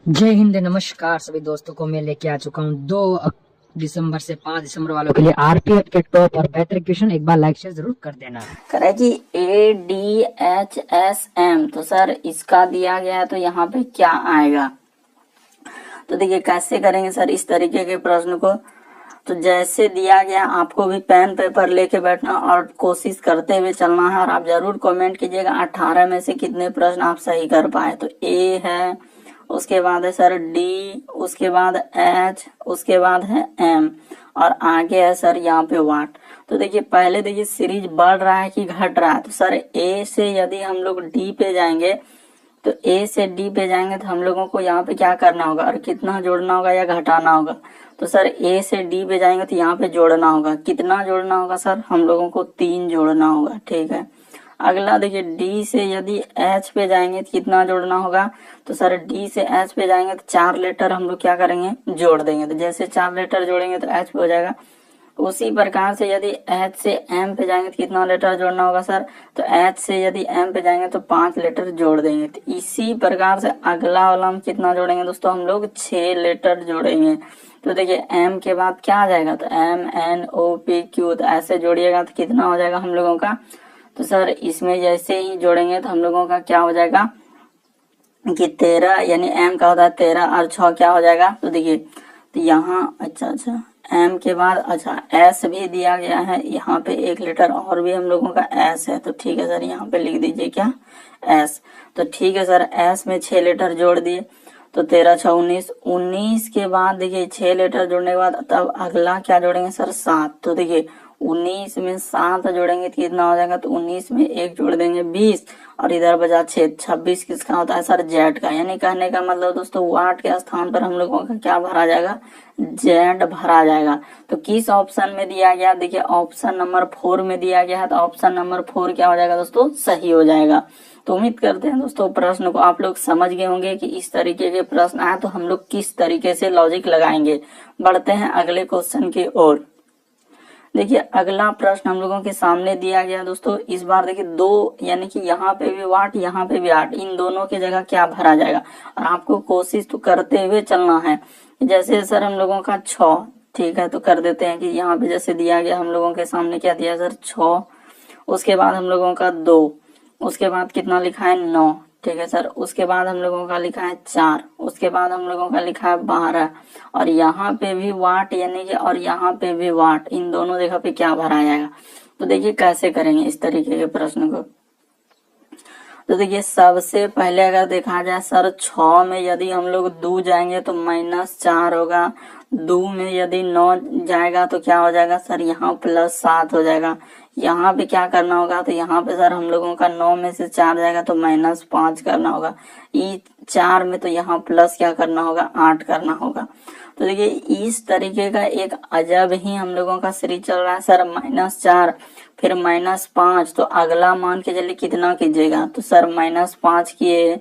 जय हिंद, नमस्कार सभी दोस्तों को मैं लेके आ चुका हूँ 2 दिसंबर से 5 दिसंबर वालों के लिए आरपीएफ के टॉप और बेहतर क्वेश्चन। एक बार लाइक शेयर जरूर कर देना। करें जी ADHSM। तो सर इसका दिया गया है तो यहाँ पे क्या आएगा। तो देखिए कैसे करेंगे सर इस तरीके के प्रश्न को। तो जैसे दिया गया आपको भी पेन पेपर लेके बैठना और कोशिश करते हुए चलना है। और आप जरूर कमेंट कीजिएगा 18 में से कितने प्रश्न आप सही कर पाए। तो ए है, उसके बाद है सर डी, उसके बाद एच, उसके बाद है एम और आगे है सर यहाँ पे वाट। तो देखिए पहले देखिए सीरीज बढ़ रहा है कि घट रहा है। तो सर ए से यदि हम लोग डी पे जाएंगे तो ए से डी पे जाएंगे तो हम लोगों को यहाँ पे क्या करना होगा और कितना जोड़ना होगा या घटाना होगा। तो सर ए से डी पे जाएंगे तो यहाँ पे जोड़ना होगा। कितना जोड़ना होगा सर, हम लोगों को 3 जोड़ना होगा। ठीक है। अगला देखिए डी से यदि एच पे जाएंगे तो कितना जोड़ना होगा। तो सर डी से एच पे जाएंगे तो 4 लेटर हम लोग क्या करेंगे, जोड़ देंगे। तो जैसे 4 लेटर जोड़ेंगे तो एच पे हो जाएगा। उसी प्रकार से यदि एच से एम पे जाएंगे तो कितना लेटर जोड़ना होगा सर। तो एच से यदि एम पे जाएंगे तो 5 लेटर जोड़ देंगे। तो इसी प्रकार से अगला वाला हम कितना जोड़ेंगे दोस्तों, हम लोग 6 लेटर जोड़ेंगे। तो देखिए एम के बाद क्या आ जाएगा, तो M N O P Q. तो ऐसे जोड़िएगा तो कितना हो जाएगा हम लोगों का। तो सर इसमें जैसे ही जोड़ेंगे तो हम लोगों का क्या हो जाएगा कि 13, यानी एम का होता है 13 और 6 क्या हो जाएगा। तो देखिए तो यहाँ अच्छा एम के बाद अच्छा एस भी दिया गया है। यहाँ पे 1 लेटर और भी हम लोगों का एस है। तो ठीक है सर यहाँ पे लिख दीजिए क्या, एस। तो ठीक है सर एस में 6 लेटर जोड़ दिए तो 13 6 19। 19 के बाद देखिए 6 लेटर जोड़ने के बाद तब अगला क्या जोड़ेंगे सर, 7। तो देखिए 19 में 7 जोड़ेंगे तो कितना हो जाएगा। तो 19 में 1 जोड़ देंगे 20 और इधर बचा 6। 26 किसका होता है सर, जेड का। यानी कहने का मतलब दोस्तों वाट के स्थान पर हम लोगों का क्या भरा जाएगा, जेड भरा जाएगा। तो किस ऑप्शन में दिया गया, देखिए ऑप्शन नंबर 4 में दिया गया है। तो ऑप्शन नंबर 4 क्या हो जाएगा दोस्तों, सही हो जाएगा। तो उम्मीद करते हैं दोस्तों प्रश्न को आप लोग समझ गए होंगे कि इस तरीके के प्रश्न आए तो हम लोग किस तरीके से लॉजिक लगाएंगे। बढ़ते हैं अगले क्वेश्चन की ओर। देखिए अगला प्रश्न हम लोगों के सामने दिया गया दोस्तों। इस बार देखिए 2, यानी कि यहाँ पे भी वाट यहाँ पे भी आट, इन दोनों की जगह क्या भरा जाएगा। और आपको कोशिश तो करते हुए चलना है। जैसे सर हम लोगों का 6, ठीक है तो कर देते हैं कि यहाँ पे जैसे दिया गया हम लोगों के सामने क्या दिया सर 6। उसके बाद हम लोगों का 2, उसके बाद कितना लिखा है 9, ठीक है सर। उसके बाद हम लोगों का लिखा है 4, उसके बाद हम लोगों का लिखा है 12 और यहाँ पे भी वाट यानी कि और यहाँ पे भी वाट, इन दोनों जगह पे क्या भरा जाएगा। तो देखिए कैसे करेंगे इस तरीके के प्रश्न को। तो देखिए सबसे पहले अगर देखा जाए सर 6 में यदि हम लोग 2 जाएंगे तो -4 होगा। 2 में यदि 9 जाएगा तो क्या हो जाएगा सर, यहाँ +7 हो जाएगा। यहाँ पे क्या करना होगा, तो यहाँ पे सर हम लोगों का 9 में से 4 जाएगा तो -5 करना होगा। ई 4 में तो यहाँ प्लस क्या करना होगा, 8 करना होगा। तो देखिए इस तरीके का एक अजब ही हम लोगों का सीरीज चल रहा है सर। -4 फिर -5, तो अगला मान के चलिए कितना कीजिएगा। तो सर -5 किए।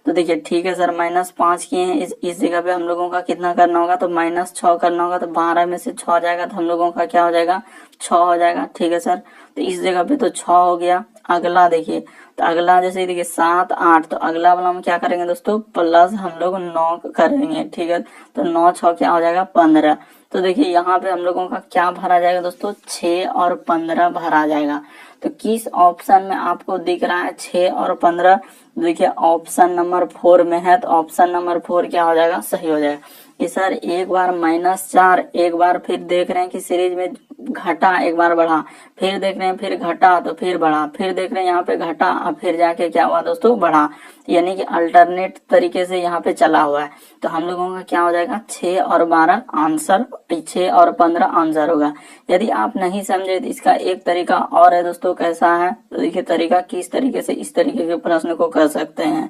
तो देखिए ठीक है सर -5 किए हैं। इस जगह पे हम लोगों का कितना करना होगा, तो -6 करना होगा। तो 12 में से 6 जाएगा तो हम लोगों का क्या हो जाएगा, 6 हो जाएगा। ठीक है सर तो इस जगह पे तो 6 हो गया। अगला देखिए, तो अगला जैसे देखिए 7 8, तो अगला वाला हम क्या करेंगे दोस्तों, प्लस हम लोग 9 करेंगे। ठीक है तो 9 6 क्या हो जाएगा 15। तो देखिए यहाँ पे हम लोगों का क्या भरा जाएगा दोस्तों, 6 और 15 भरा जाएगा। तो किस ऑप्शन में आपको दिख रहा है 6 और 15, देखिए ऑप्शन नंबर 4 में है। तो ऑप्शन नंबर 4 क्या हो जाएगा, सही हो जाएगा। कि सर एक बार -4, एक बार फिर देख रहे हैं कि सीरीज में घटा, एक बार बढ़ा, फिर देख रहे हैं फिर घटा तो फिर बढ़ा, फिर देख रहे हैं यहाँ पे घटा और फिर जाके क्या हुआ दोस्तों, बढ़ा। यानी कि अल्टरनेट तरीके से यहाँ पे चला हुआ है। तो हम लोगों का क्या हो जाएगा, 6 और 12 आंसर, 6 और 15 आंसर होगा। यदि आप नहीं समझे तो इसका एक तरीका और है दोस्तों, कैसा है तो देखिए तरीका किस तरीके से इस तरीके के प्रश्न को कर सकते हैं।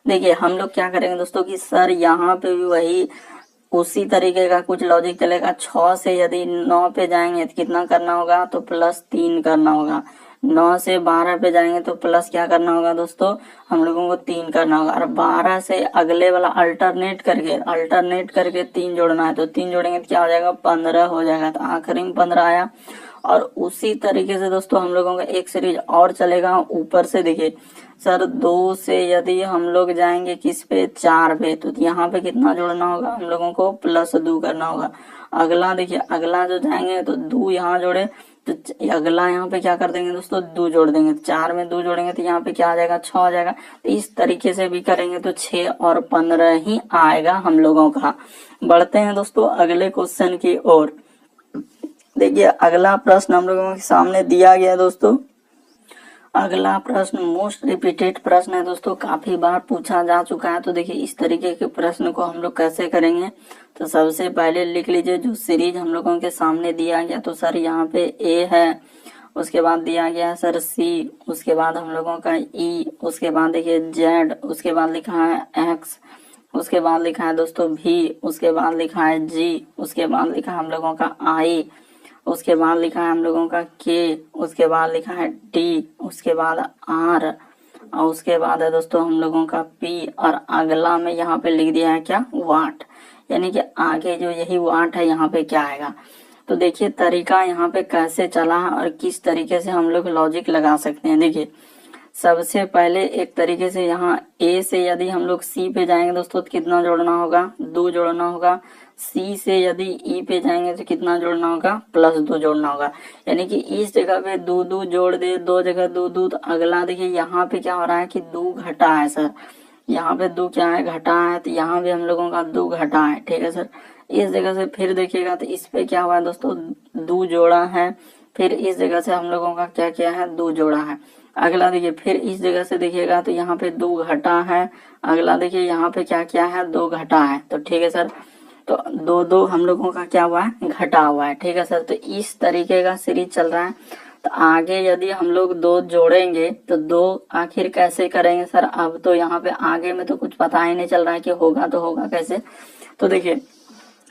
देखिए हम लोग क्या करेंगे दोस्तों कि सर यहाँ पे भी वही उसी तरीके का कुछ लॉजिक चलेगा। 6 से यदि 9 पे जाएंगे तो कितना करना होगा, तो +3 करना होगा। 9 से 12 पे जाएंगे तो प्लस क्या करना होगा दोस्तों, हम लोगों को 3 करना होगा। और 12 से अगले वाला अल्टरनेट करके 3 जोड़ना है। तो 3 जोड़ेंगे तो क्या हो जाएगा, 15 हो जाएगा। तो आखिरी में 15 आया। और उसी तरीके से दोस्तों हम लोगों का एक सीरीज और चलेगा ऊपर से। देखिए सर 2 से यदि हम लोग जाएंगे किस पे 4 पे, तो यहाँ पे कितना जोड़ना होगा हम लोगों को, +2 करना होगा। अगला देखिए, अगला जो जाएंगे तो 2 यहाँ जोड़े तो अगला यहाँ पे क्या कर देंगे दोस्तों, 2 जोड़ देंगे। 4 में 2 जोड़ेंगे तो यहाँ पे क्या आ जाएगा, 6 आ जाएगा। तो इस तरीके से भी करेंगे तो 6 और 15 ही आएगा हम लोगों का। बढ़ते हैं दोस्तों अगले क्वेश्चन की ओर। देखिए अगला प्रश्न हम लोगों के सामने दिया गया दोस्तों। अगला प्रश्न मोस्ट रिपीटेड प्रश्न है दोस्तों, काफी बार पूछा जा चुका है। तो देखिए इस तरीके के प्रश्न को हम लोग कैसे करेंगे, तो सबसे पहले लिख लीजिए जो सीरीज हम लोगों के सामने दिया गया। तो सर यहाँ पे ए है, उसके बाद दिया गया है सर सी, उसके बाद हम लोगों का ई, उसके बाद देखिए जेड, उसके बाद लिखा है एक्स, उसके बाद लिखा है दोस्तों भी, उसके बाद लिखा है जी, उसके बाद लिखा है हम लोगों का आई, उसके बाद लिखा है हम लोगों का के, उसके बाद लिखा है टी, उसके बाद आर, और उसके बाद है दोस्तों हम लोगों का पी, और अगला में यहाँ पे लिख दिया है क्या, वाट। यानी कि आगे जो यही वाट है यहाँ पे क्या आएगा। तो देखिए तरीका यहाँ पे कैसे चला है और किस तरीके से हम लोग लॉजिक लगा सकते हैं। देखिए सबसे पहले एक तरीके से यहाँ ए से यदि हम लोग सी पे जाएंगे दोस्तों तो कितना जोड़ना होगा, 2 जोड़ना होगा। सी से यदि ई पे जाएंगे तो कितना जोड़ना होगा, +2 जोड़ना होगा। यानी कि इस जगह पे 2 जोड़ दे, 2 जगह 2 तो अगला देखिए यहाँ पे क्या हो रहा है कि 2 घटा है सर, यहाँ पे 2 क्या है, घटा है। तो यहाँ भी हम लोगों का 2 घटा है, ठीक है सर। इस जगह से फिर देखिएगा तो इस पे क्या हुआ है दोस्तों, 2 जोड़ा है। फिर इस जगह से हम लोगों का क्या किया है, 2 जोड़ा है। अगला देखिए फिर इस जगह से देखिएगा तो यहाँ पे 2 घटा है। अगला देखिए यहाँ पे क्या किया है, 2 घटा है। तो ठीक है सर, तो 2 हम लोगों का क्या हुआ है, घटा हुआ है, ठीक है सर। तो इस तरीके का सीरीज चल रहा है। तो आगे यदि हम लोग 2 जोड़ेंगे तो 2 आखिर कैसे करेंगे सर। अब तो यहाँ पे आगे में तो कुछ पता ही नहीं चल रहा है कि होगा तो होगा कैसे। तो देखिए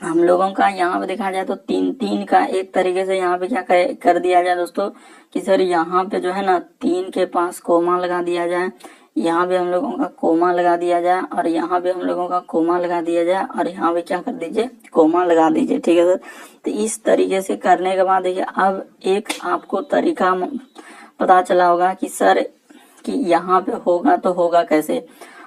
हम लोगों का यहाँ पे देखा जाए तो 3 का एक तरीके से यहाँ पे क्या कर दिया जाए दोस्तों कि सर यहाँ पे जो है ना 3 के पास कोमा लगा दिया जाए, यहाँ भी हम लोगों का कोमा लगा दिया जाए, और यहाँ भी हम लोगों का कोमा लगा दिया जाए, और यहाँ पे क्या कर दीजिए, कोमा लगा दीजिए, ठीक है सर। तो इस तरीके से करने के बाद देखिए अब एक आपको तरीका पता चला होगा कि सर कि यहाँ पे होगा तो होगा कैसे।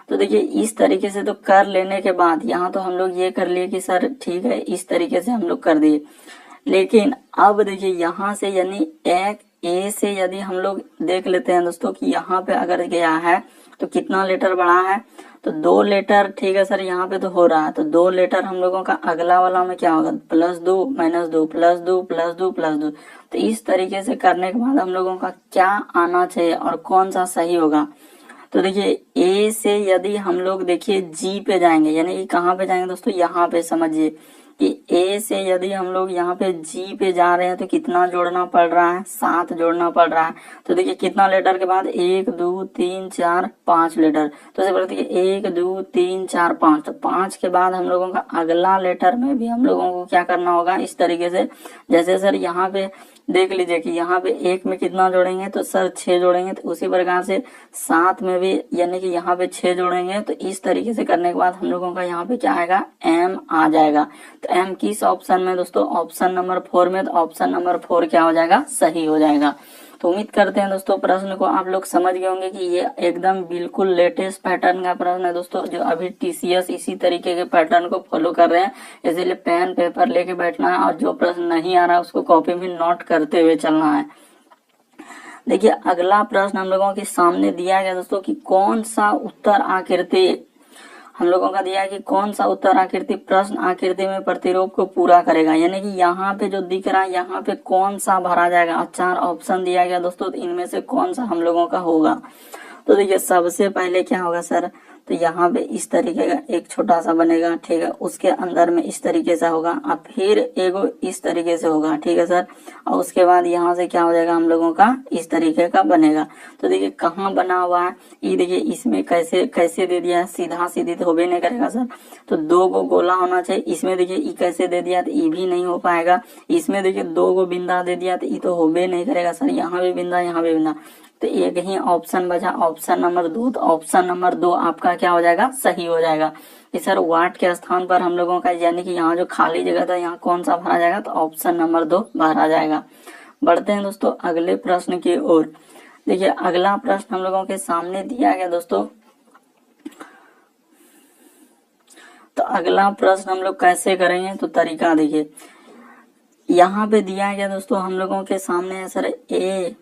तो देखिए इस तरीके से तो कर लेने के बाद यहाँ तो हम लोग ये कर लिए कि सर ठीक है इस तरीके से हम लोग कर दिए। लेकिन अब देखिए यहाँ से यानी एक ए से यदि हम लोग देख लेते हैं दोस्तों कि यहाँ पे अगर गया है तो कितना लेटर बढ़ा है, तो 2 लेटर, ठीक है सर। यहाँ पे तो हो रहा है तो 2 लेटर हम लोगों का अगला वाला में क्या होगा, +2 -2 +2 +2 +2। तो इस तरीके से करने के बाद हम लोगों का क्या आना चाहिए और कौन सा सही होगा। तो देखिए ए से यदि हम लोग देखिए जी पे जाएंगे, यानी कि कहाँ पे जाएंगे दोस्तों, यहाँ पे समझिए कि ए से यदि हम लोग यहाँ पे जी पे जा रहे हैं तो कितना जोड़ना पड़ रहा है, 7 जोड़ना पड़ रहा है। तो देखिए कितना लेटर के बाद 1 2 3 4 5 लेटर। तो ऐसे बोलते हैं 1 2 3 4 5। तो 5 के बाद हम लोगों का अगला लेटर में भी हम लोगों को क्या करना होगा, इस तरीके से जैसे सर यहाँ पे देख लीजिए कि यहाँ पे 1 में कितना जोड़ेंगे तो सर 6 जोड़ेंगे। तो उसी प्रकार से 7 में भी यानी कि यहाँ पे 6 जोड़ेंगे। तो इस तरीके से करने के बाद हम लोगों का यहाँ पे क्या आएगा, एम आ जाएगा। तो एम किस ऑप्शन में दोस्तों, ऑप्शन नंबर 4 में। तो ऑप्शन नंबर 4 क्या हो जाएगा, सही हो जाएगा। तो उम्मीद करते हैं दोस्तों प्रश्न को आप लोग समझ गए होंगे कि ये एकदम बिल्कुल लेटेस्ट पैटर्न का प्रश्न है दोस्तों, जो अभी टीसीएस इसी तरीके के पैटर्न को फॉलो कर रहे हैं। इसलिए पेन पेपर लेके बैठना है और जो प्रश्न नहीं आ रहा है उसको कॉपी में नोट करते हुए चलना है। देखिए अगला प्रश्न हम लोगों के सामने दिया गया दोस्तों कि कौन सा उत्तर आकृति हम लोगों का दिया है कि कौन सा उत्तर आकृति प्रश्न आकृति में प्रतिरूप को पूरा करेगा। यानी कि यहाँ पे जो दिख रहा है यहाँ पे कौन सा भरा जाएगा। 4 ऑप्शन दिया गया दोस्तों, तो इनमें से कौन सा हम लोगों का होगा। तो देखिए सबसे पहले क्या होगा सर, तो यहाँ पे इस तरीके का एक छोटा सा बनेगा, ठीक है। उसके अंदर में इस तरीके से होगा, अब फिर एगो इस तरीके से होगा, ठीक है सर। और उसके बाद यहाँ से क्या हो जाएगा, हम लोगों का इस तरीके का बनेगा। तो देखिए कहाँ बना हुआ है ये, देखिए इसमें कैसे कैसे दे दिया है, सीधा सीधी तो होबे नहीं करेगा सर। तो 2 गो गोला होना चाहिए। इसमें देखिए ई कैसे दे दिया तो ई भी नहीं हो पाएगा। इसमें देखिए 2 गो बिंदा दे दिया तो ई तो होबे नहीं करेगा सर। यहाँ भी बिंदा, यहाँ भी बिंदा, तो एक ही ऑप्शन बचा, ऑप्शन नंबर 2। तो ऑप्शन नंबर 2 आपका क्या हो जाएगा, सही हो जाएगा। कि सर वाट के स्थान पर हम लोगों का यानी कि यहाँ जो खाली जगह था यहाँ कौन सा भरा जाएगा, तो ऑप्शन नंबर 2 भरा जाएगा। बढ़ते हैं दोस्तों अगले प्रश्न की ओर। देखिए अगला प्रश्न हम लोगों के सामने दिया गया दोस्तों। तो अगला प्रश्न हम लोग कैसे करेंगे, तो तरीका देखिए यहाँ पे दिया गया दोस्तों हम लोगों के सामने है सर ए,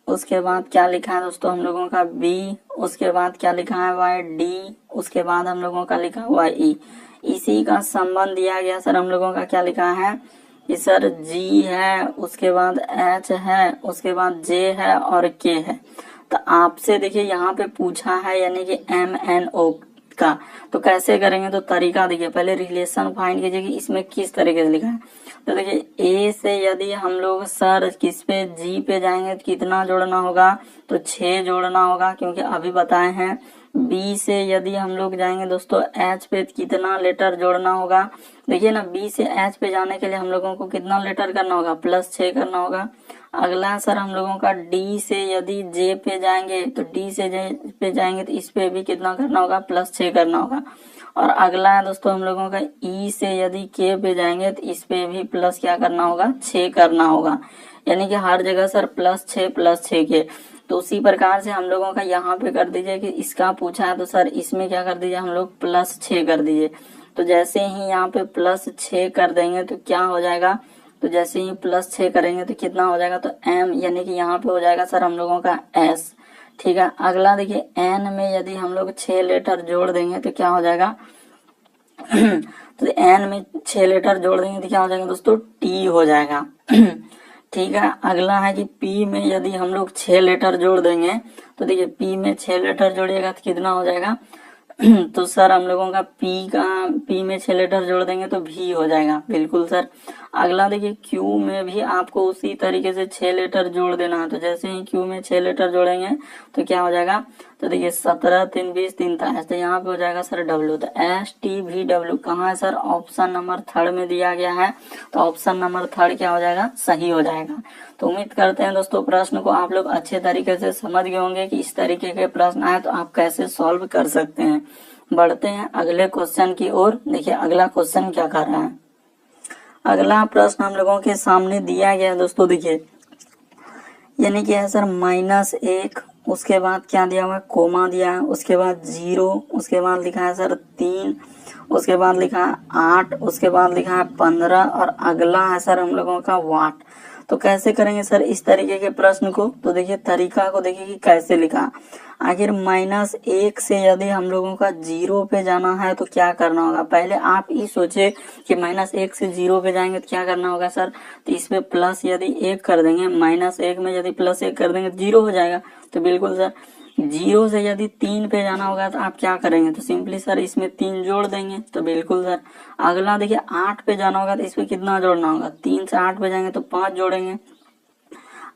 उसके बाद क्या लिखा है दोस्तों हम लोगों का बी, उसके बाद क्या लिखा है वाई, डी, उसके बाद हम लोगों का लिखा हुआ ई। इसी का संबंध दिया गया सर हम लोगों का क्या लिखा है कि सर जी है, उसके बाद एच है, उसके बाद जे है और के है। तो आपसे देखिए यहाँ पे पूछा है यानी कि एम एन ओ का, तो कैसे करेंगे, तो तरीका देखिए पहले रिलेशन फाइंड कीजिए कि इसमें किस तरीके से लिखा है। तो देखिए ए से यदि हम लोग सर किस पे जी पे जाएंगे तो कितना जोड़ना होगा, तो 6 जोड़ना होगा क्योंकि अभी बताए हैं। बी से यदि हम लोग जाएंगे दोस्तों एच पे तो कितना लेटर जोड़ना होगा, देखिए ना बी से एच पे जाने के लिए हम लोगों को कितना लेटर करना होगा, +6 करना होगा। अगला सर हम लोगों का डी से यदि जे पे जाएंगे तो डी से जे पे जाएंगे तो इस पे भी कितना करना होगा, +6 करना होगा। और अगला है दोस्तों हम लोगों का ई से यदि के पे जाएंगे तो इस पे भी प्लस क्या करना होगा, 6 करना होगा। यानी कि हर जगह सर +6 के। तो उसी प्रकार से हम लोगों का यहाँ पे कर दीजिए कि इसका पूछा है तो सर इसमें क्या कर दीजिए हम लोग +6 कर दीजिए। तो जैसे ही यहाँ पे +6 कर देंगे तो क्या हो जाएगा, तो जैसे ही +6 करेंगे तो कितना हो जाएगा, तो एम यानी कि यहाँ पे हो जाएगा सर हम लोगों का एस। ठीक है, अगला देखिए एन में यदि हम लोग 6 लेटर जोड़ देंगे तो क्या हो जाएगा तो एन में 6 लेटर जोड़ देंगे तो क्या हो जाएगा दोस्तों, टी हो जाएगा। ठीक है, अगला है कि पी में यदि हम लोग 6 लेटर जोड़ देंगे तो देखिए पी में 6 लेटर जोड़िएगा तो कितना हो जाएगा तो सर हम लोगों का पी में 6 लेटर जोड़ देंगे तो भी हो जाएगा, बिल्कुल सर। अगला देखिए क्यू में भी आपको उसी तरीके से 6 लेटर जोड़ देना है। तो जैसे ही क्यू में 6 लेटर जोड़ेंगे तो क्या हो जाएगा, तो देखिए 17 3 20 3 23, तो यहाँ पे हो जाएगा सर डब्ल्यू। तो एस टी वी डब्ल्यू कहाँ है सर, ऑप्शन नंबर 3 में दिया गया है। तो ऑप्शन नंबर 3 क्या हो जाएगा, सही हो जाएगा। तो उम्मीद करते हैं दोस्तों प्रश्न को आप लोग अच्छे तरीके से समझ गए होंगे कि इस तरीके के प्रश्न आए तो आप कैसे सॉल्व कर सकते हैं। बढ़ते हैं अगले क्वेश्चन की ओर। देखिए अगला क्वेश्चन क्या कर रहा है। अगला प्रश्न हम लोगों के सामने दिया गया है दोस्तों, देखिए यानी कि है सर -1, उसके बाद क्या दिया हुआ है, कोमा दिया है, उसके बाद 0, उसके बाद लिखा है सर 3, उसके बाद लिखा है 8, उसके बाद लिखा है 15 और अगला है सर हम लोगों का वाट। तो कैसे करेंगे सर इस तरीके के प्रश्न को, तो देखिए तरीका को देखिए कि कैसे लिखा। आखिर -1 से यदि हम लोगों का 0 पे जाना है तो क्या करना होगा, पहले आप ये सोचे कि -1 से 0 पे जाएंगे तो क्या करना होगा सर, तो इस पे प्लस यदि 1 कर देंगे, -1 में यदि +1 कर देंगे तो 0 हो जाएगा। तो बिल्कुल सर 0 से यदि 3 पे जाना होगा तो आप क्या करेंगे, तो सिंपली सर इसमें 3 जोड़ देंगे। तो बिल्कुल सर अगला देखिए 8 पे जाना होगा तो इसमें कितना जोड़ना होगा, 3 से 8 पे जाएंगे तो 5 जोड़ेंगे।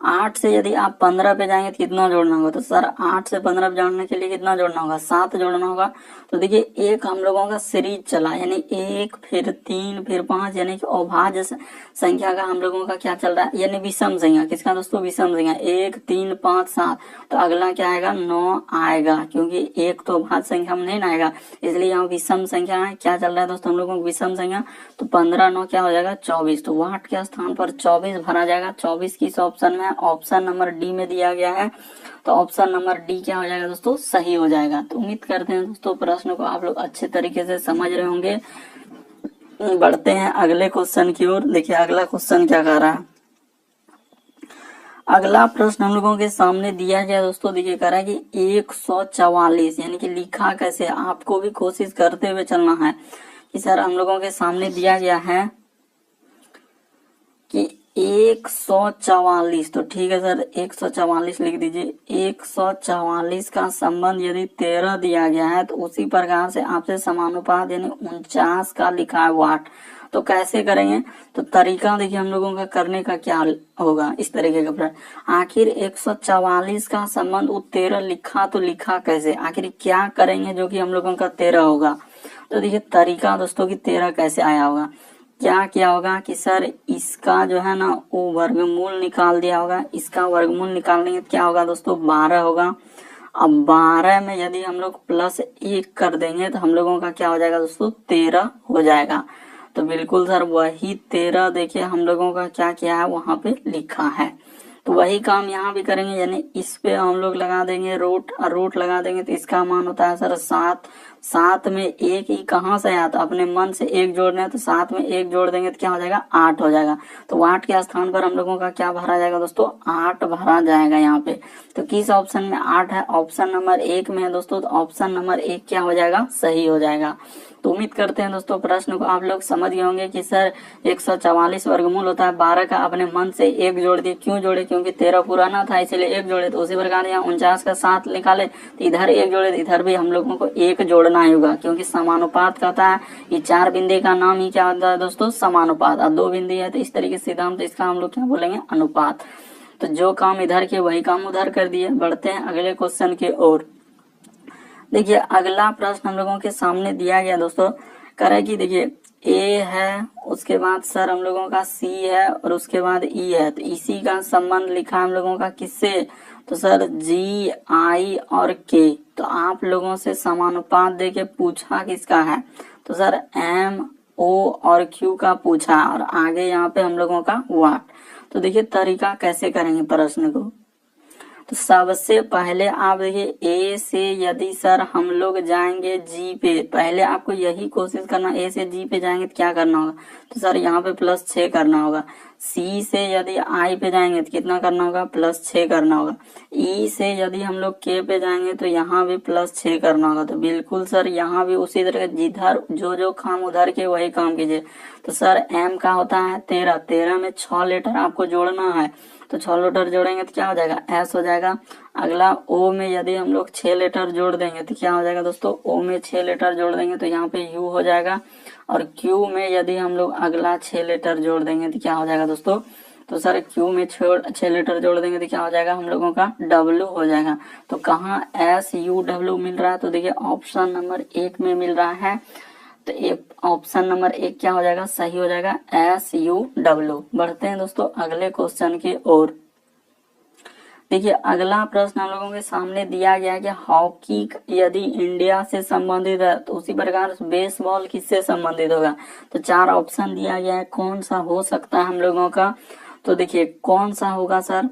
8 से यदि आप 15 पे जाएंगे तो कितना जोड़ना होगा, तो सर 8 से 15 पे जोड़ने के लिए कितना जोड़ना होगा, 7 जोड़ना होगा। तो देखिए एक हम लोगों का सीरीज चला, यानी 1 फिर 3 फिर 5, यानी कि अभाज्य संख्या का हम लोगों का क्या चल रहा है, यानी विषम संख्या। किसका दोस्तों, विषम संख्या। 1 3 5 7, तो अगला क्या आएगा, 9 आएगा, क्योंकि एक तो अभाज्य संख्या में नहीं ना आएगा, इसलिए यहाँ विषम संख्या है। क्या चल रहा है दोस्तों हम लोगों को, विषम संख्या। तो 15 9 क्या हो जाएगा, 24। तो वाट के स्थान पर 24 भरा जाएगा। 24 किस ऑप्शन में, ऑप्शन नंबर डी में दिया गया है। तो ऑप्शन नंबर डी क्या हो जाएगा दोस्तों, सही हो जाएगा। तो उम्मीद करते हैं दोस्तों प्रश्न को आप लोग अच्छे तरीके से समझ रहे होंगे। बढ़ते हैं अगले क्वेश्चन की ओर। देखिए अगला क्वेश्चन क्या कह रहा है। अगला प्रश्न हम लोगों के सामने दिया गया दोस्तों, देखिए कह रहा है कि 144, यानी कि लिखा कैसे, आपको भी कोशिश करते हुए चलना है कि सर हम लोगों के सामने दिया गया है कि 144, तो ठीक है सर 144 लिख दीजिए। 144 का संबंध यदि 13 दिया गया है तो उसी प्रकार से आपसे समानुपात यानी 49 का लिखा है वाट। तो कैसे करेंगे, तो तरीका देखिए हम लोगों का करने का क्या होगा, इस तरीके का प्रश्न। आखिर 144 का संबंध 13 लिखा तो लिखा कैसे, आखिर क्या करेंगे जो कि हम लोगों का 13 होगा। तो देखिए तरीका दोस्तों की 13 कैसे आया होगा, क्या किया होगा कि सर इसका जो है ना वो वर्गमूल निकाल दिया होगा। इसका वर्गमूल निकालने तो क्या होगा दोस्तों, 12 होगा। अब 12 में यदि हम लोग +1 कर देंगे तो हम लोगों का क्या हो जाएगा दोस्तों, 13 हो जाएगा। तो बिल्कुल सर वही 13 देखिए हम लोगों का क्या किया है वहां पे लिखा है। तो वही काम यहाँ भी करेंगे, यानी इस पे हम लोग लगा देंगे रूट, और रूट लगा देंगे तो इसका मान होता है सर 7। 7 में एक ही कहाँ से आया, तो अपने मन से एक जोड़ना है, तो 7 में एक जोड़ देंगे तो क्या हो जाएगा 8 हो जाएगा। तो 8 के स्थान पर हम लोगों का क्या भरा जाएगा दोस्तों, 8 भरा जाएगा यहाँ पे। तो किस ऑप्शन में 8 है, ऑप्शन नंबर 1 में है दोस्तों। तो ऑप्शन नंबर 1 क्या हो जाएगा, सही हो जाएगा। तो उम्मीद करते हैं दोस्तों प्रश्न को आप लोग समझ गए होंगे कि सर 144 वर्गमूल होता है 12 का, अपने मन से एक जोड़ दिए। क्यों जोड़े, क्योंकि 13 पुराना था इसलिए एक जोड़े। तो उसी प्रकार यहाँ 49 का 7 निकाले तो इधर एक जोड़े, तो इधर भी हम लोगों को एक जोड़ना ही होगा, क्योंकि समानुपात कहता है। ये 4 बिंदु का नाम ही क्या होता है दोस्तों, समानुपात। और 2 बिंदु है तो इस तरीके से सिद्धांत, तो इसका हम लोग क्या बोलेंगे, अनुपात। तो जो काम इधर के वही काम उधर कर दिए। बढ़ते हैं अगले क्वेश्चन की ओर। देखिए अगला प्रश्न हम लोगों के सामने दिया गया दोस्तों, कह रहा है कि देखिए ए है, उसके बाद सर हम लोगों का सी है, और उसके बाद ई है। तो इसी का संबंध लिखा हम लोगों का किससे, तो सर जी, आई और के। तो आप लोगों से समानुपात देके पूछा किसका है, तो सर एम, ओ और क्यू का पूछा, और आगे यहाँ पे हम लोगों का वाट। तो देखिए तरीका कैसे करेंगे प्रश्न को। तो सबसे पहले आप देखिए ए से यदि सर हम लोग जाएंगे जी पे, पहले आपको यही कोशिश करना, ए से जी पे जाएंगे तो क्या करना होगा, तो सर यहाँ पे +6 करना होगा। सी से यदि आई पे जाएंगे तो कितना करना होगा, +6 करना होगा। ई से यदि हम लोग के पे जाएंगे तो यहाँ भी +6 करना होगा। तो बिल्कुल सर यहाँ भी उसी तरह जिधर जो काम उधर के वही काम कीजिए। तो सर एम का होता है 13, 13 में 6 लेटर आपको जोड़ना है, तो 6 लेटर जोड़ेंगे तो क्या हो जाएगा, एस हो जाएगा। अगला ओ में यदि हम लोग 6 लेटर जोड़ देंगे तो क्या हो जाएगा दोस्तों, ओ में 6 लेटर जोड़ देंगे तो यहाँ पे यू हो जाएगा। और क्यू में यदि हम लोग अगला 6 लेटर जोड़ देंगे तो क्या हो जाएगा दोस्तों, तो सर क्यू में 6 लेटर जोड़ देंगे तो क्या हो जाएगा, हम लोगों का डब्ल्यू हो जाएगा। तो कहाँ एस यू डब्ल्यू मिल रहा है, तो देखिए ऑप्शन नंबर 1 में मिल रहा है। तो एक ऑप्शन नंबर 1 क्या हो जाएगा, सही हो जाएगा, SUW। बढ़ते हैं दोस्तों अगले क्वेश्चन की ओर। देखिए अगला प्रश्न हम लोगों के सामने दिया गया है कि हॉकी यदि इंडिया से संबंधित है तो उसी प्रकार बेसबॉल किससे संबंधित होगा। तो 4 ऑप्शन दिया गया है, कौन सा हो सकता है हम लोगों का। तो देखिए कौन सा होगा सर,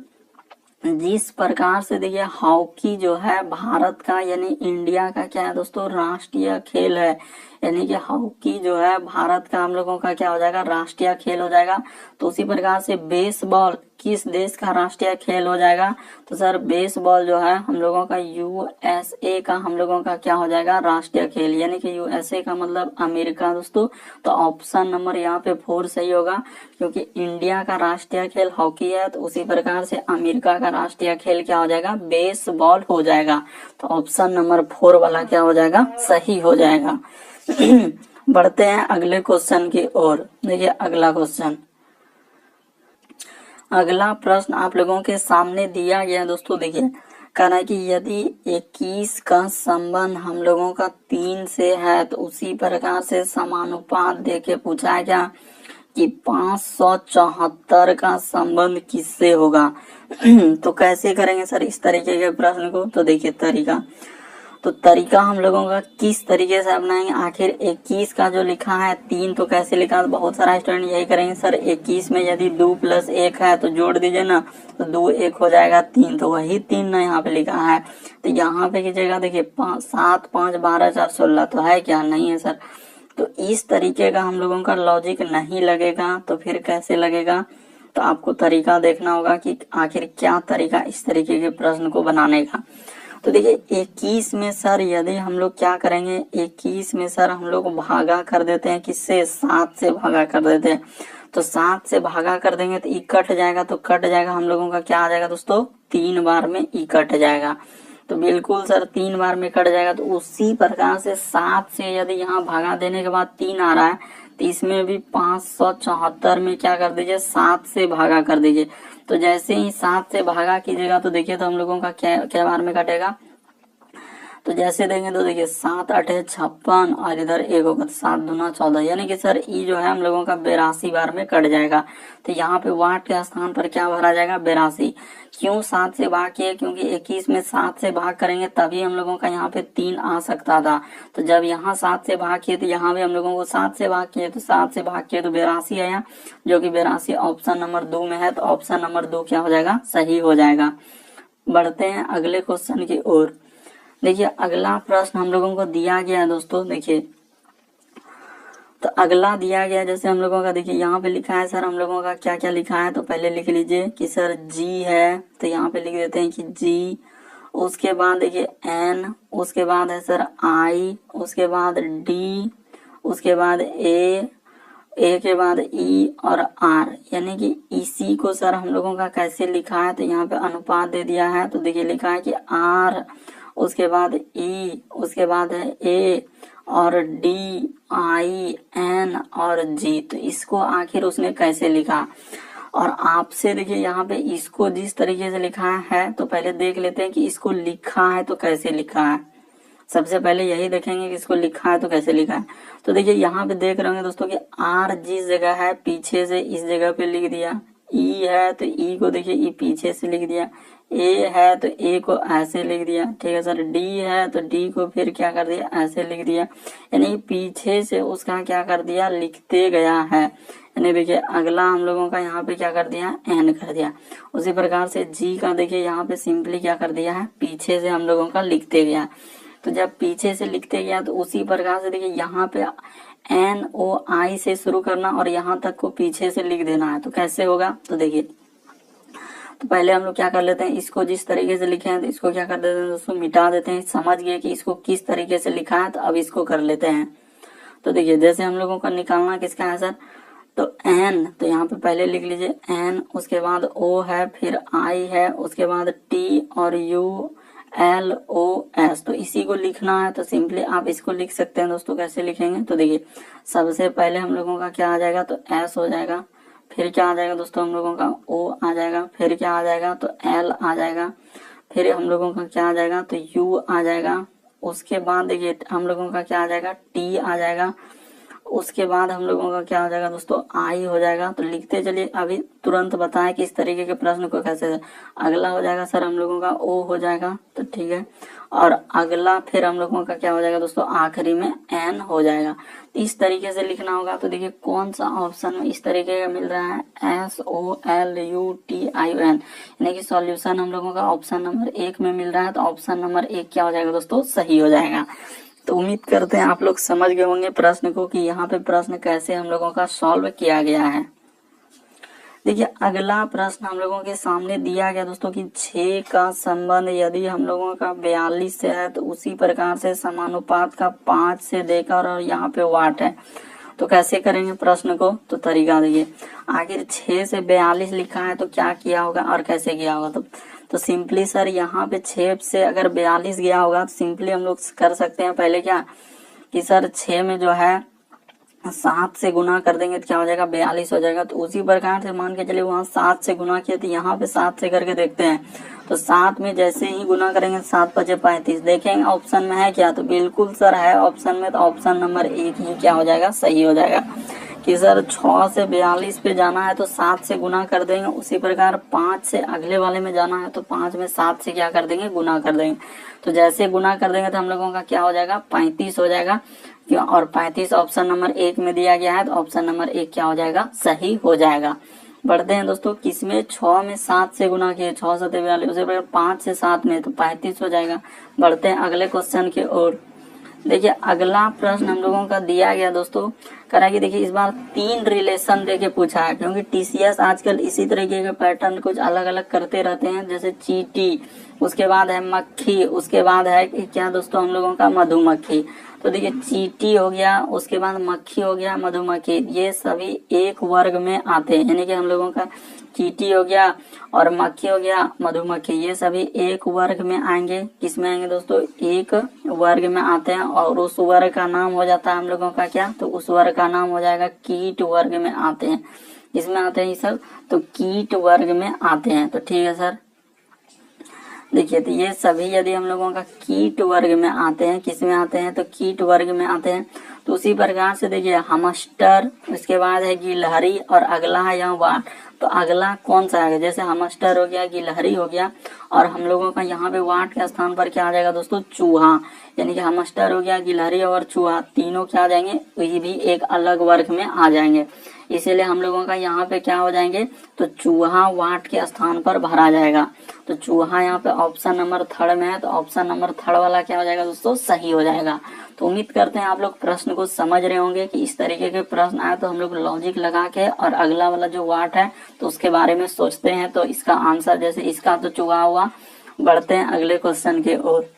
जिस प्रकार से देखिए हॉकी जो है भारत का यानी इंडिया का क्या है दोस्तों, राष्ट्रीय खेल है। यानी कि हॉकी जो है भारत का हम लोगों का क्या हो जाएगा, राष्ट्रीय खेल हो जाएगा। तो उसी प्रकार से बेसबॉल किस देश का राष्ट्रीय खेल हो जाएगा, तो सर बेसबॉल जो है हम लोगों का USA का हम लोगों का क्या हो जाएगा, राष्ट्रीय खेल। यानी कि USA का मतलब अमेरिका दोस्तों। तो ऑप्शन नंबर यहाँ पे 4 सही होगा, क्योंकि इंडिया का राष्ट्रीय खेल हॉकी है, तो उसी प्रकार से अमेरिका का राष्ट्रीय खेल क्या हो जाएगा, बेसबॉल हो जाएगा। तो ऑप्शन नंबर 4 वाला क्या हो जाएगा, सही हो जाएगा। बढ़ते हैं अगले क्वेश्चन की ओर। देखिए अगला क्वेश्चन, अगला प्रश्न आप लोगों के सामने दिया गया दोस्तों। देखिए कह रहा है कि यदि 21 का संबंध हम लोगों का 3 से है तो उसी प्रकार से समानुपात देके पूछा है क्या कि 574 का संबंध किससे होगा। तो कैसे करेंगे सर इस तरीके के प्रश्न को। तो देखिए तरीका हम लोगों का किस तरीके से अपनाएंगे। आखिर 21 का जो लिखा है 3 तो कैसे लिखा, तो बहुत सारा स्टूडेंट यही करेंगे सर 21 में यदि 2 + 1 है तो जोड़ दीजिए ना, तो 2 1 हो जाएगा 3, तो वही 3 ना यहाँ पे लिखा है। तो यहाँ पे कीजिएगा, देखिए 7 5 12 4 16 तो है क्या, नहीं है सर। तो इस तरीके का हम लोगों का लॉजिक नहीं लगेगा, तो फिर कैसे लगेगा। तो आपको तरीका देखना होगा कि आखिर क्या तरीका इस तरीके के प्रश्न को बनाने का। तो देखिए 21 में सर यदि हम लोग क्या करेंगे, 21 में सर हम लोग भागा कर देते हैं, किससे, 7 से भागा कर देते हैं। तो 7 से भागा कर देंगे तो ई कट जाएगा, तो कट जाएगा हम लोगों का क्या आ जाएगा दोस्तों, 3 बार में ई कट जाएगा। तो बिल्कुल सर 3 बार में कट जाएगा। तो उसी प्रकार से 7 से यदि यहाँ भागा देने के बाद 3 आ रहा है तो इसमें भी 574 में क्या कर दीजिए, 7 से भागा कर दीजिए। तो जैसे ही 7 से भागा कीजिएगा तो देखिए तो हम लोगों का क्या बार में कटेगा, तो जैसे देंगे तो देखिए 7 8 56 और इधर 1 होगा तो 7 दूना 14, यानी कि सर ई जो है हम लोगों का 82 बार में कट जाएगा। तो यहाँ पे वाट के स्थान पर क्या भरा जाएगा 82। क्यों 7 से भाग किए, क्योंकि 21 में 7 से भाग करेंगे तभी हम लोगों का यहाँ पे 3 आ सकता था। तो जब यहाँ 7 से भाग किए तो यहाँ भी हम लोगों को 7 से भाग किए, तो 7 से भाग किए तो 82 आया, जो कि 82 ऑप्शन नंबर 2 में है। तो ऑप्शन नंबर 2 क्या हो जाएगा, सही हो जाएगा। बढ़ते हैं अगले क्वेश्चन की ओर। देखिए अगला प्रश्न हम लोगों को दिया गया है दोस्तों, देखिए तो अगला दिया गया जैसे हम लोगों का, देखिए यहाँ पे लिखा है सर हम लोगों का क्या क्या लिखा है, तो पहले लिख लीजिए कि सर जी है, तो यहाँ पे लिख देते हैं कि जी। उसके बाद देखिए एन, उसके बाद है सर आई, उसके बाद डी, उसके बाद ए के बाद ई और आर, यानी कि इसी को सर हम लोगों का कैसे लिखा है, तो यहाँ पे अनुपात दे दिया है। तो देखिए लिखा है कि आर, उसके बाद ई, उसके बाद है ए और डी, आई, एन और जी। तो इसको आखिर उसने कैसे लिखा, और आपसे देखिए यहाँ पे इसको जिस तरीके से लिखा है, तो पहले देख लेते हैं कि इसको लिखा है तो कैसे लिखा है। सबसे पहले यही देखेंगे कि इसको लिखा है तो कैसे लिखा है। तो देखिए यहाँ पे देख रहे होंगे दोस्तों कि आर जिस जगह है पीछे से इस जगह पे लिख दिया, ई है तो ई को देखिए ई पीछे से लिख दिया, ए है तो ए को ऐसे लिख दिया, ठीक है सर। डी है तो डी को फिर क्या कर दिया, ऐसे लिख दिया, यानी पीछे से उसका क्या कर दिया, लिखते गया है। यानी देखिए अगला हम लोगों का यहाँ पे क्या कर दिया, एन कर दिया। उसी प्रकार से जी का देखिए यहाँ पे सिंपली क्या कर दिया है, पीछे से हम लोगों का लिखते गया। तो जब पीछे से लिखते गया तो उसी प्रकार से देखिए यहाँ पे एन ओ आई से शुरू करना और यहाँ तक को पीछे से लिख देना है। तो कैसे होगा, तो देखिए तो पहले हम लोग क्या कर लेते हैं, इसको जिस तरीके से लिखे हैं तो इसको क्या कर देते हैं दोस्तों, मिटा देते हैं। समझ गए कि इसको किस तरीके से लिखा है, तो अब इसको कर लेते हैं। तो देखिए जैसे हम लोगों का निकालना किसका है सर, तो एन, तो यहाँ पे पहले लिख लीजिए एन, उसके बाद ओ है, फिर आई है, उसके बाद टी और यू एल ओ एस। तो इसी को लिखना है, तो सिंपली आप इसको लिख सकते हैं दोस्तों। कैसे लिखेंगे, तो देखिए सबसे पहले हम लोगों का क्या आ जाएगा, तो एस हो जाएगा, फिर क्या आ जाएगा दोस्तों हम लोगों का ओ आ जाएगा, फिर क्या आ जाएगा, तो एल आ जाएगा, फिर हम लोगों का क्या आ जाएगा, तो यू आ जाएगा। उसके बाद देखिए हम लोगों का क्या आ जाएगा, टी आ जाएगा। उसके बाद हम लोगों का क्या हो जाएगा दोस्तों, आई हो जाएगा। तो लिखते चलिए, अभी तुरंत बताएं कि इस तरीके के प्रश्न को कैसे। अगला हो जाएगा सर हम लोगों का ओ हो जाएगा, तो ठीक है। और अगला फिर हम लोगों का क्या हो जाएगा दोस्तों, आखिरी में एन हो जाएगा। इस तरीके से लिखना होगा। तो देखिए कौन सा ऑप्शन में इस तरीके का मिल रहा है, S O L U T I O N, यानी कि सॉल्यूशन हम लोगों का ऑप्शन नंबर 1 में मिल रहा है। तो ऑप्शन नंबर 1 क्या हो जाएगा दोस्तों, सही हो जाएगा। तो उम्मीद करते हैं आप लोग समझ गए होंगे प्रश्न को कि यहाँ पे प्रश्न कैसे हम लोगों का सॉल्व किया गया है। देखिए अगला प्रश्न हम लोगों के सामने दिया गया दोस्तों कि 6 का संबंध यदि हम लोगों का 42 से है तो उसी प्रकार से समानुपात का 5 से देकर, और यहाँ पे वाट है। तो कैसे करेंगे प्रश्न को, तो तरीका देखिए, आखिर 6 से 42 लिखा है तो क्या किया होगा और कैसे किया होगा। तो सिंपली सर यहाँ पे 6 से अगर 42 गया होगा तो सिंपली हम लोग कर सकते हैं पहले क्या कि सर 6 में जो है 7 से गुना कर देंगे तो क्या हो जाएगा, 42 हो जाएगा। तो उसी प्रकार से मान के चलिए वहां 7 से गुना किया, तो यहाँ पे 7 से करके देखते हैं। तो 7 में जैसे ही गुना करेंगे 7 5 35, देखेंगे ऑप्शन में है क्या, तो बिल्कुल सर है ऑप्शन में। तो ऑप्शन नंबर 1 ही क्या हो जाएगा, सही हो जाएगा कि सर 6 से 42 पे जाना है तो 7 से गुना कर देंगे। उसी प्रकार 5 से अगले वाले में जाना है तो 5 में 7 से क्या कर देंगे, गुना कर देंगे। तो जैसे गुना कर देंगे तो हम लोगों का क्या हो जाएगा, 35 हो जाएगा। और 35 ऑप्शन नंबर 1 में दिया गया है, तो ऑप्शन नंबर 1 क्या हो जाएगा, सही हो जाएगा। बढ़ते हैं दोस्तों, किसमें 6 में 7 से गुना किए, 6 7 42, उसी प्रकार 5 से 7 में तो 35 हो जाएगा। बढ़ते हैं अगले क्वेश्चन की ओर। देखिए अगला प्रश्न हम लोगों का दिया गया दोस्तों, करा कि देखिए इस बार 3 रिलेशन देके पूछा है, क्योंकि टीसीएस आजकल इसी तरीके के पैटर्न कुछ अलग अलग करते रहते हैं। जैसे चींटी, उसके बाद है मक्खी, उसके बाद है क्या दोस्तों हम लोगों का मधुमक्खी। तो देखिए चींटी हो गया, उसके बाद मक्खी हो गया, मधुमक्खी, ये सभी एक वर्ग में आते हैं। यानी कि हम लोगों का चींटी हो गया और मक्खी हो गया, मधुमक्खी, ये सभी एक वर्ग में आएंगे। किसमें आएंगे दोस्तों, एक वर्ग में आते हैं। और उस वर्ग का नाम हो जाता है हम लोगों का क्या, तो उस वर्ग का नाम हो जाएगा कीट वर्ग में आते हैं। इसमें आते हैं ये सब, तो कीट वर्ग में आते हैं। तो ठीक है सर। देखिए तो ये सभी यदि हम लोगों का कीट वर्ग में आते हैं, किस में आते हैं तो कीट वर्ग में आते हैं। तो उसी प्रकार से देखिए हमस्टर, उसके बाद है गिलहरी और अगला है यहाँ वाट। तो अगला कौन सा आएगा, जैसे हमस्टर हो गया, गिलहरी हो गया और हम लोगों का यहाँ पे वाट के स्थान पर क्या आ जाएगा दोस्तों, चूहा। यानी कि हमस्टर हो गया, गिलहरी और चूहा, तीनों क्या आ जाएंगे, ये भी एक अलग वर्ग में आ जाएंगे। इसीलिए हम लोगों का यहाँ पे क्या हो जाएंगे, तो चूहा वाट के स्थान पर भरा जाएगा। तो चूहा यहाँ पे ऑप्शन नंबर थर्ड में है, तो ऑप्शन नंबर थर्ड वाला क्या हो जाएगा दोस्तों, सही हो जाएगा। तो उम्मीद करते हैं आप लोग प्रश्न को समझ रहे होंगे कि इस तरीके के प्रश्न आए तो हम लोग लॉजिक लगा के और अगला वाला जो वाट है तो उसके बारे में सोचते हैं। तो इसका आंसर, जैसे इसका तो चूहा हुआ। बढ़ते हैं अगले क्वेश्चन की ओर।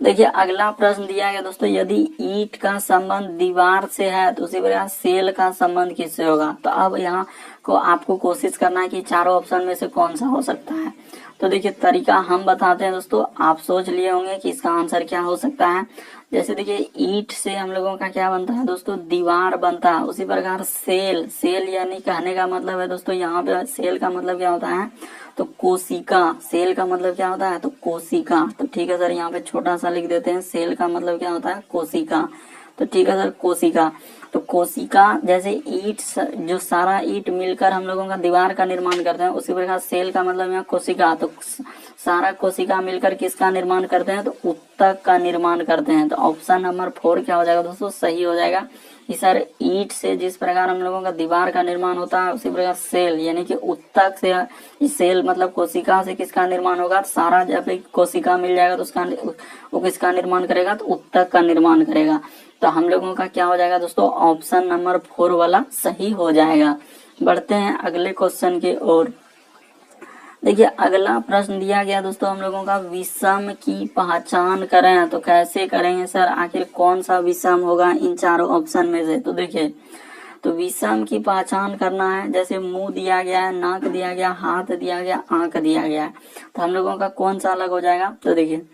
देखिए अगला प्रश्न दिया गया दोस्तों, यदि ईंट का संबंध दीवार से है तो उसी प्रकार सेल का संबंध किससे होगा। तो अब यहाँ को आपको कोशिश करना है कि चारों ऑप्शन में से कौन सा हो सकता है। तो देखिए तरीका हम बताते हैं दोस्तों, आप सोच लिए होंगे कि इसका आंसर क्या हो सकता है। जैसे देखिए ईंट से हम लोगों का क्या बनता है दोस्तों, दीवार बनता है। उसी प्रकार सेल, सेल यानी कहने का मतलब है दोस्तों, यहाँ पे सेल का मतलब क्या होता है तो कोशिका। सेल का मतलब क्या होता है तो कोशिका। तो ठीक है सर, यहाँ पे छोटा सा लिख देते हैं, सेल का मतलब क्या होता है कोशिका। तो ठीक है सर, कोशिका। तो कोशिका जैसे ईंट, जो सारा ईंट मिलकर हम लोगों का दीवार का निर्माण करते हैं, उसी प्रकार सेल का मतलब यहाँ कोशिका। तो सारा कोशिका मिलकर किसका निर्माण करते हैं तो उत्तक का निर्माण करते हैं। तो ऑप्शन नंबर 4 क्या हो जाएगा दोस्तों, सही हो जाएगा कि सर ईंट से जिस प्रकार हम लोगों का दीवार का निर्माण होता है, उसी प्रकार सेल यानी कि उत्तक से, सेल मतलब कोशिका से किसका निर्माण होगा, सारा जब एक कोशिका मिल जाएगा तो उसका वो किसका निर्माण करेगा तो उत्तक का निर्माण करेगा। तो हम लोगों का क्या हो जाएगा दोस्तों, ऑप्शन नंबर 4 वाला सही हो जाएगा। बढ़ते हैं अगले क्वेश्चन की ओर। देखिए अगला प्रश्न दिया गया दोस्तों हम लोगों का, विषम की पहचान करें। तो कैसे करेंगे सर, आखिर कौन सा विषम होगा इन चारों ऑप्शन में से। तो देखिए तो विषम की पहचान करना है, जैसे मुंह दिया गया है, नाक दिया गया, हाथ दिया गया, आंख दिया गया है, तो हम लोगों का कौन सा अलग हो जाएगा। तो देखिए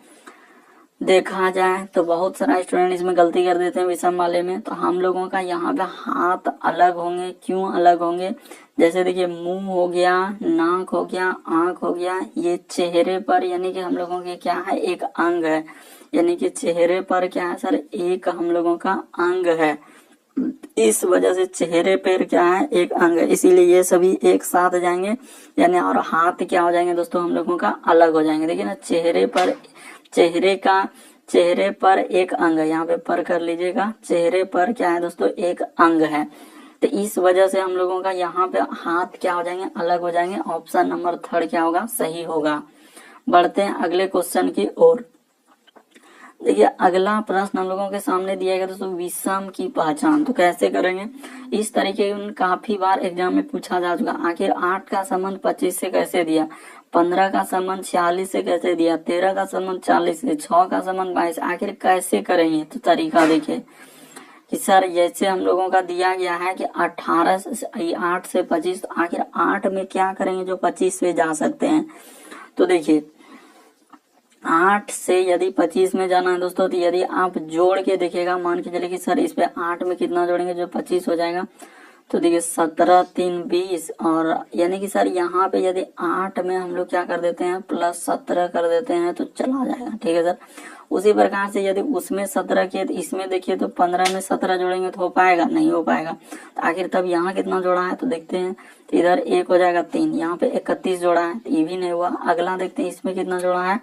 देखा जाए तो बहुत सारा स्टूडेंट इसमें गलती कर देते हैं विषम वाले में। तो हम लोगों का यहाँ पे हाथ अलग होंगे। क्यों अलग होंगे, जैसे देखिए मुंह हो गया, नाक हो गया, आंख हो गया, ये चेहरे पर यानी कि हम लोगों के क्या है एक अंग है। यानी कि चेहरे पर क्या है सर, एक हम लोगों का अंग है। इस वजह से चेहरे पर क्या है एक अंग है, इसीलिए ये सभी एक साथ जाएंगे यानी, और हाथ क्या हो जाएंगे दोस्तों हम लोगों का अलग हो जाएंगे। देखिए ना, चेहरे पर एक अंग है, यहाँ पे पर कर लीजिएगा, चेहरे पर क्या है दोस्तों एक अंग है। तो इस वजह से हम लोगों का यहाँ पे हाथ क्या हो जाएंगे, अलग हो जाएंगे। ऑप्शन नंबर 3 क्या होगा, सही होगा। बढ़ते हैं अगले क्वेश्चन की ओर। देखिए अगला प्रश्न हम लोगों के सामने दिया गया दोस्तों, विषम की पहचान। तो कैसे करेंगे, इस तरीके काफी बार एग्जाम में पूछा जा चुका। आखिर 8 का संबंध 25 से कैसे दिया, 15 का संबंध 46 से कैसे दिया, 13 का संबंध 40 से, 6 का संबंध 22, आखिर कैसे करेंगे। तो तरीका देखिए कि सर जैसे हम लोगों का दिया गया है कि 8 से 25, तो आखिर 8 में क्या करेंगे जो 25 पे जा सकते हैं। तो देखिए 8 से यदि 25 में जाना है दोस्तों, तो यदि आप जोड़ के देखिएगा, मान के चलिए कि सर इस पे 8 में कितना जोड़ेंगे जो 25 हो जाएगा। तो देखिए 17 3 20, और यानी कि सर यहाँ पे यदि 8 में हम लोग क्या कर देते हैं प्लस 17 कर देते हैं तो चला जाएगा। ठीक है सर, उसी प्रकार से यदि उसमें 17 किए तो इसमें देखिए तो 15 में 17 जोड़ेंगे तो हो पाएगा, नहीं हो पाएगा। तो आखिर तब यहाँ कितना जोड़ा है तो देखते हैं, तो इधर 1 हो जाएगा 3, यहाँ पे 31 जोड़ा है, तो ये भी नहीं हुआ। अगला देखते हैं इसमें कितना जोड़ा है,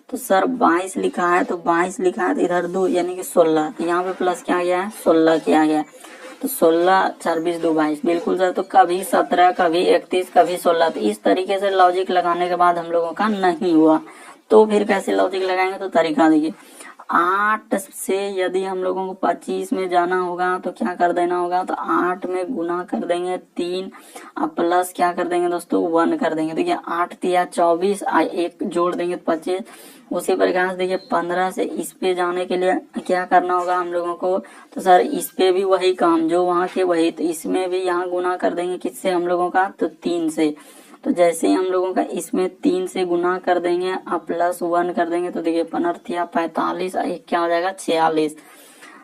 तो सर 22 लिखा है, तो 22 लिखा है तो इधर 2 यानी कि 16, तो यहाँ पे प्लस क्या गया है 16 किया गया। तो 16 4 20 2 22, बिल्कुल सर। तो कभी 17 कभी 31 कभी 16, तो इस तरीके से लॉजिक लगाने के बाद हम लोगों का नहीं हुआ, तो फिर कैसे लॉजिक लगाएंगे। तो तरीका देखिए, 8 से यदि हम लोगों को 25 में जाना होगा तो क्या कर देना होगा, तो 8 में गुना कर देंगे 3, और प्लस क्या कर देंगे दोस्तों 1 कर देंगे। देखिए 8 तिया 24, 1 जोड़ देंगे 25। उसी प्रकार से देखिए 15 से इस पे जाने के लिए क्या करना होगा हम लोगों को, तो सर इस पे भी वही काम जो वहां के वही, तो इसमें भी यहाँ गुना कर देंगे किससे हम लोगों का, तो 3 से। तो जैसे ही हम लोगों का इसमें 3 से गुना कर देंगे और प्लस 1 कर देंगे, तो देखिए 15 45, क्या हो जाएगा 46।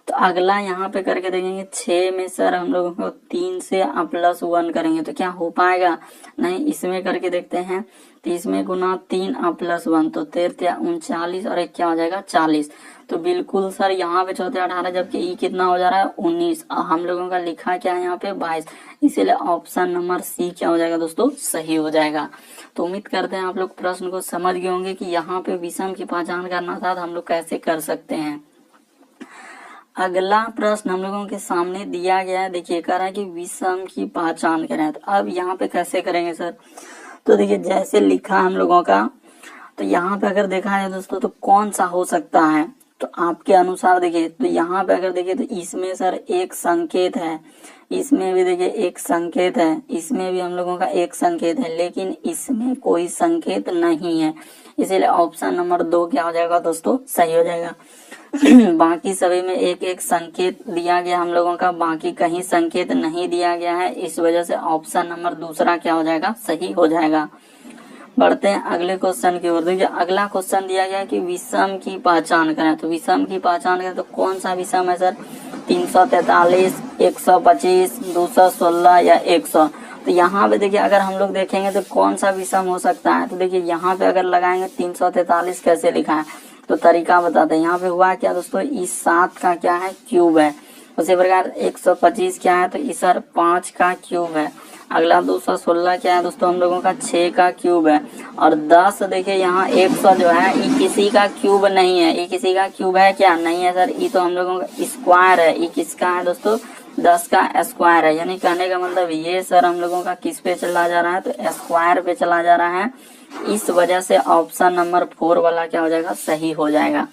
तो अगला यहाँ पे करके देखेंगे 6 में सर हम लोगों को 3 से +1 करेंगे तो क्या हो पाएगा, नहीं। इसमें करके देखते हैं, तो इसमें गुना 3 +1 तो 13 39 और एक क्या हो जाएगा 40। तो बिल्कुल सर यहाँ पे चौथे 18, जबकि ई कितना हो जा रहा है 19, और हम लोगों का लिखा क्या है यहाँ पे 22, इसीलिए ऑप्शन नंबर सी क्या हो जाएगा दोस्तों, सही हो जाएगा। तो उम्मीद करते हैं आप लोग प्रश्न को समझ गए होंगे कि यहाँ पे विषम की पहचान करना था तो हम लोग कैसे कर सकते हैं। अगला प्रश्न हम लोगों के सामने दिया गया है, देखिए कह रहा है कि विषम की पहचान करें। तो अब यहाँ पे कैसे करेंगे सर, तो देखिए जैसे लिखा हम लोगों का, तो यहाँ पे अगर देखा जाए दोस्तों तो कौन सा हो सकता है, तो आपके अनुसार देखिए, तो यहाँ पे अगर देखिए तो इसमें सर एक संकेत है, इसमें भी देखिए एक संकेत है, इसमें भी हम लोगों का एक संकेत है, लेकिन इसमें कोई संकेत नहीं है, इसीलिए ऑप्शन नंबर 2 क्या हो जाएगा दोस्तों, सही हो जाएगा। बाकी सभी में एक एक संकेत दिया गया हम लोगों का, बाकी कहीं संकेत नहीं दिया गया है, इस वजह से ऑप्शन नंबर दूसरा क्या हो जाएगा, सही हो जाएगा। बढ़ते हैं अगले क्वेश्चन की ओर। देखिए अगला क्वेश्चन दिया गया है कि विषम की पहचान करें। तो विषम की पहचान करें तो कौन सा विषम है सर, 343, 125, 216 या 100। तो यहाँ पे देखिए अगर हम लोग देखेंगे तो कौन सा विषम हो सकता है, तो देखिए यहाँ पे अगर लगाएंगे 343 कैसे लिखा है, तो तरीका बताते हैं। यहाँ पे हुआ क्या दोस्तों, इस 7 का क्या है, क्यूब है। उसी प्रकार 125 क्या है, तो इस 5 का क्यूब है। अगला 216 क्या है दोस्तों, हम लोगों का 6 का क्यूब है। और 10 देखिए यहाँ 100 जो है ये किसी का क्यूब नहीं है, ये किसी का क्यूब है क्या, नहीं है सर, ये तो हम लोगों का स्क्वायर है। ये किसका है दोस्तों, 10 का स्क्वायर है। यानी कहने का मतलब ये सर हम लोगों का किस पे चला जा रहा है, तो स्क्वायर पे चला जा रहा है। इस वजह से ऑप्शन नंबर 4 वाला क्या हो जाएगा, सही हो जाएगा।